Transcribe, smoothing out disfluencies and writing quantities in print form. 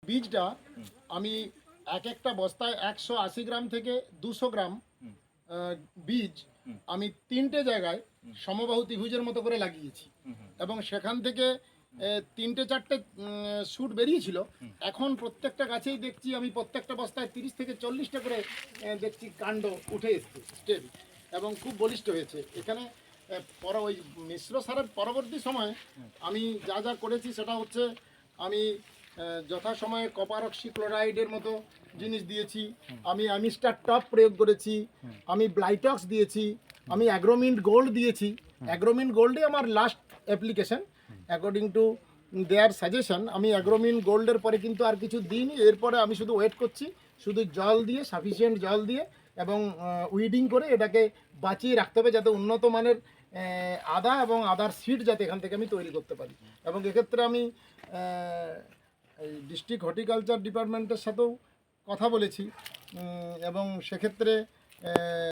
বীজটা আমি এক একটা বস্তায় 180 গ্রাম থেকে 200 গ্রাম বীজ আমি 3টে জায়গায় সমবাহু ত্রিভুজের মতো করে লাগিয়েছি এবং সেখান থেকে 3টে 4টে শুট বেরিয়েছিল। এখন প্রত্যেকটা গাছেই দেখছি আমি প্রত্যেকটা বস্তায় 30 থেকে 40টা করে দেখছি কাণ্ড উঠে এসছে স্টেম এবং খুব বলিষ্ঠ হয়েছে। এখানে ওই মিশ্র সারের পরবর্তী সময় আমি যা যা করেছি সেটা হচ্ছে আমি যথাসময়ে কপার অক্সিক্লোরাইডের মতো জিনিস দিয়েছি, আমি অ্যামিস্টার টপ প্রয়োগ করেছি, আমি ব্লাইটক্স দিয়েছি, আমি অ্যাগ্রোমিন্ট গোল্ড দিয়েছি। অ্যাগ্রোমিন্ট গোল্ডই আমার last application according to their suggestion. আমি অ্যাগ্রোমিন্ট গোল্ডের পরে কিন্তু আর কিছু দিইনি। এরপরে আমি শুধু ওয়েট করছি, শুধু জল দিয়ে সাফিসিয়েন্ট জল দিয়ে এবং উইডিং করে এটাকে বাঁচিয়ে রাখতে হবে যাতে উন্নত মানের আদা এবং আদার সিড যাতে এখান থেকে আমি তৈরি করতে পারি। এবং এক্ষেত্রে আমি এই ডিস্ট্রিক্ট হর্টিকালচার ডিপার্টমেন্টের সাথেও কথা বলেছি এবং সেক্ষেত্রে